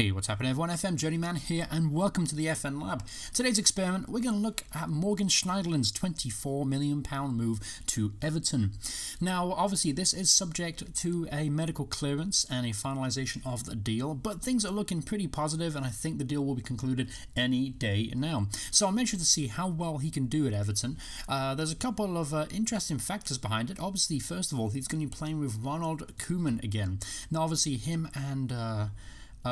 Hey, what's happening everyone? FM Journeyman here and welcome to the FN Lab. Today's experiment, we're going to look at Morgan Schniederlin's £24 million move to Everton. Now, obviously this is subject to a medical clearance and a finalisation of the deal, but things are looking pretty positive and I think the deal will be concluded any day now. So I'm interested to see how well he can do at Everton. There's a couple of interesting factors behind it. Obviously, first of all, he's going to be playing with Ronald Koeman again. Now, obviously, him and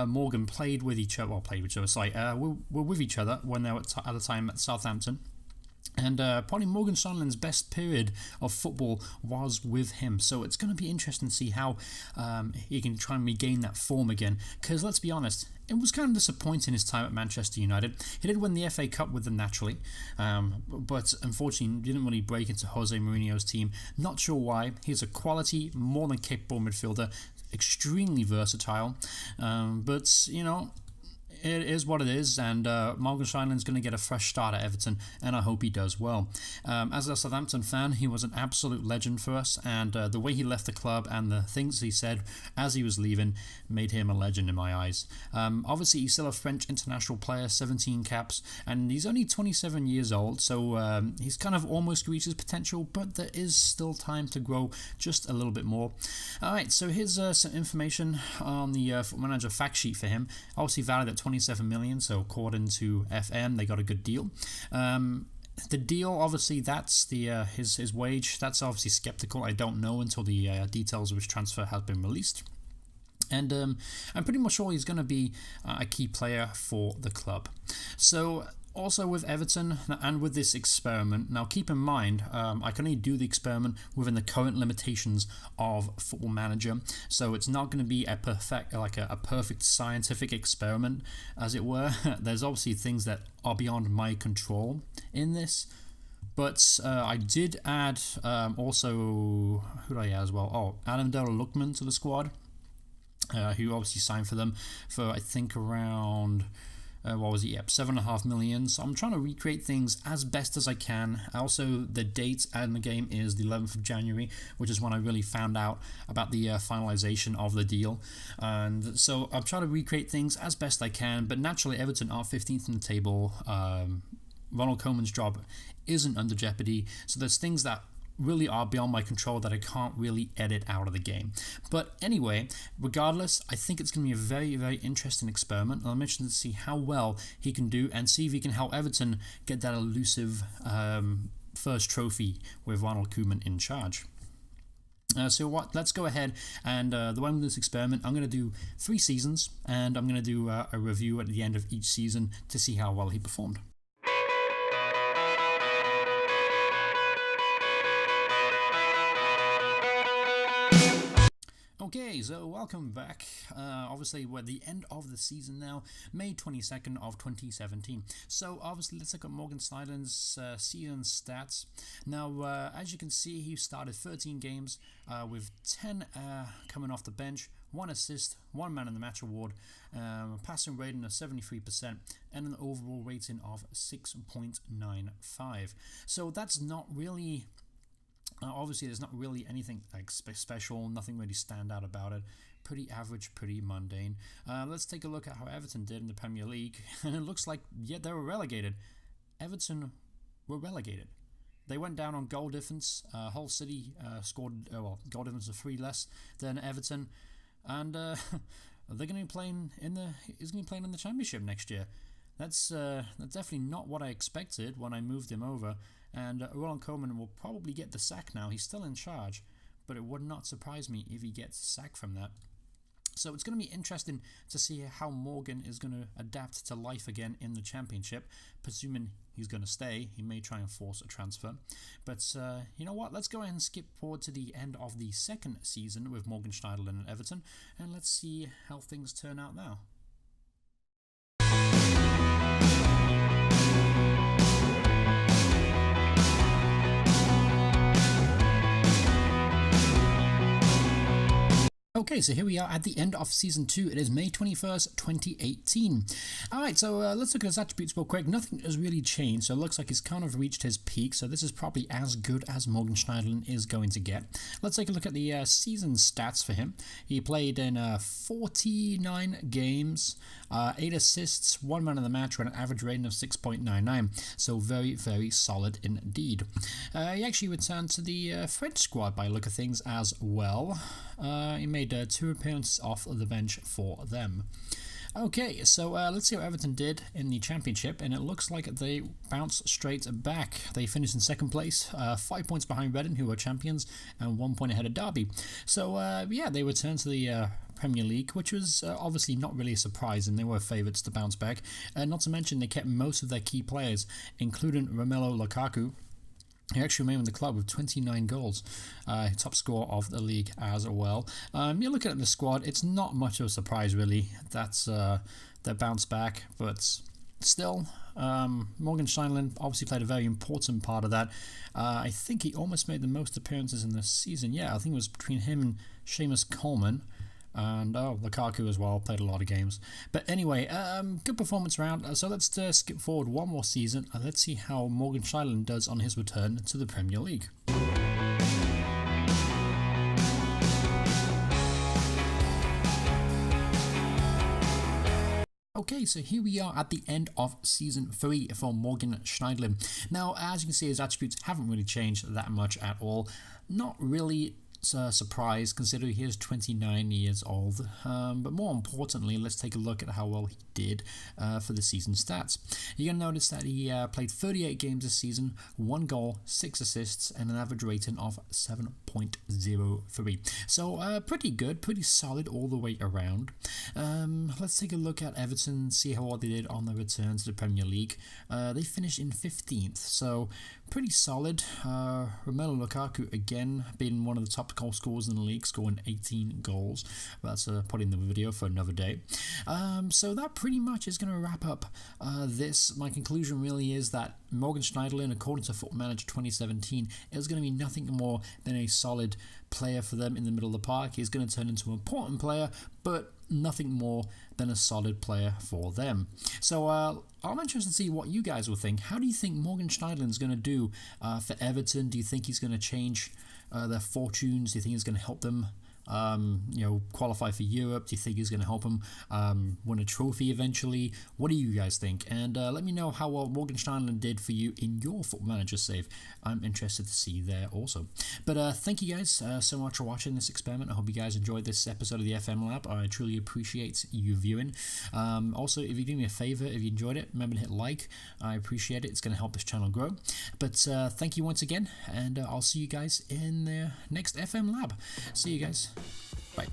Morgan played with each other, were with each other when they were at the time at Southampton. And probably Morgan Schniederlin's best period of football was with him. So it's going to be interesting to see how he can try and regain that form again. Because let's be honest, it was kind of disappointing his time at Manchester United. He did win the FA Cup with them naturally, but unfortunately didn't really break into Jose Mourinho's team. Not sure why. He's a quality, more than capable midfielder, extremely versatile, but you know, it is what it is, and Morgan Schniederlin's going to get a fresh start at Everton, and I hope he does well. As a Southampton fan, he was an absolute legend for us, and the way he left the club and the things he said as he was leaving made him a legend in my eyes. Obviously, he's still a French international player, 17 caps, and he's only 27 years old, so he's kind of almost reached his potential, but there is still time to grow just a little bit more. Alright, so here's some information on the Football Manager fact sheet for him. Obviously valued at 27 million, so according to FM, they got a good deal. The deal, obviously, that's the his wage. That's obviously skeptical. I don't know until the details of his transfer has been released. And I'm pretty much sure he's going to be a key player for the club. So also with Everton and with this experiment, now keep in mind, I can only do the experiment within the current limitations of Football Manager, so it's not going to be a perfect scientific experiment, as it were. There's obviously things that are beyond my control in this, but I did add also, who did I add as well? Oh, Adam Lookman to the squad, who obviously signed for them for I think around what was it? Yep, 7.5 million. So I'm trying to recreate things as best as I can. Also, the date and the game is the 11th of January, which is when I really found out about the finalization of the deal. And so I'm trying to recreate things as best I can. But naturally, Everton are 15th in the table. Ronald Koeman's job isn't under jeopardy. So there's things that really are beyond my control that I can't really edit out of the game. But anyway, regardless, I think it's going to be a very, very interesting experiment. I'm interested to see how well he can do and see if he can help Everton get that elusive first trophy with Ronald Koeman in charge. Let's go ahead and the way with this experiment, I'm going to do 3 seasons and I'm going to do a review at the end of each season to see how well he performed. Okay, so welcome back. Obviously, we're at the end of the season now, May 22nd of 2017. So, obviously, let's look at Morgan Schniederlin's season stats. Now, as you can see, he started 13 games with 10 coming off the bench, 1 assist, 1 man in the match award, passing rating of 73%, and an overall rating of 6.95. So, that's not really... obviously, there's not really anything like special, nothing really stand out about it. Pretty average, pretty mundane. Let's take a look at how Everton did in the Premier League. And it looks like, yeah, they were relegated. Everton were relegated. They went down on goal difference. Hull City scored, goal difference of 3 less than Everton. And they're going to be playing in the Championship next year. That's definitely not what I expected when I moved him over. And Ronald Koeman will probably get the sack now. He's still in charge, but it would not surprise me if he gets sacked from that. So it's going to be interesting to see how Morgan is going to adapt to life again in the Championship. Presuming he's going to stay, he may try and force a transfer. But you know what? Let's go ahead and skip forward to the end of the second season with Morgan Schniederlin at Everton, and let's see how things turn out now. Okay, so here we are at the end of Season 2. It is May 21st, 2018. Alright, so let's look at his attributes real quick. Nothing has really changed, so it looks like he's kind of reached his peak, so this is probably as good as Morgan Schniederlin is going to get. Let's take a look at the season stats for him. He played in 49 games, 8 assists, 1 man of the match with an average rating of 6.99, so very, very solid indeed. He actually returned to the French squad by the look of things as well. He made 2 appearances off the bench for them. Okay, so let's see what Everton did in the Championship, and it looks like they bounced straight back. They finished in second place, 5 points behind Reading, who were champions, and 1 point ahead of Derby. So, yeah, they returned to the Premier League, which was obviously not really a surprise, and they were favourites to bounce back. Not to mention, they kept most of their key players, including Romelu Lukaku. He actually remained with the club with 29 goals, top scorer of the league as well. You're looking at the squad, it's not much of a surprise really. That's their bounce back, but still, Morgan Schniederlin obviously played a very important part of that. I think he almost made the most appearances in this season. Yeah, I think it was between him and Seamus Coleman. And Lukaku as well, played a lot of games. But anyway, good performance round. So let's skip forward one more season and let's see how Morgan Schniederlin does on his return to the Premier League. Okay, so here we are at the end of Season 3 for Morgan Schniederlin. Now, as you can see, his attributes haven't really changed that much at all. Not really surprise considering he is 29 years old, but more importantly, let's take a look at how well he did for the season stats. You're going to notice that he played 38 games this season, 1 goal, 6 assists, and an average rating of 7.03. So pretty good, pretty solid all the way around. Let's take a look at Everton, see how well they did on their return to the Premier League. They finished in 15th, so pretty solid. Romelu Lukaku again being one of the top goal scorers in the league, scoring 18 goals. That's probably in the video for another day. So that pretty much is going to wrap up this. My conclusion really is that Morgan Schniederlin, according to Football Manager 2017, is going to be nothing more than a solid player for them in the middle of the park. He's going to turn into an important player, but nothing more than a solid player for them. So I'm interested to see what you guys will think. How do you think Morgan Schniederlin is going to do for Everton? Do you think he's going to change their fortunes? Do you think he's going to help them qualify for Europe? Do you think he's going to help them win a trophy eventually? What do you guys think? And let me know how well Morgan Schniederlin did for you in your Football Manager save. I'm interested to see there also. But thank you guys so much for watching this experiment. I hope you guys enjoyed this episode of the FM Lab. I truly appreciate you viewing. Also, if you do me a favor, if you enjoyed it, remember to hit like. I appreciate it. It's going to help this channel grow. But thank you once again, and I'll see you guys in the next FM Lab. See you guys. Bye.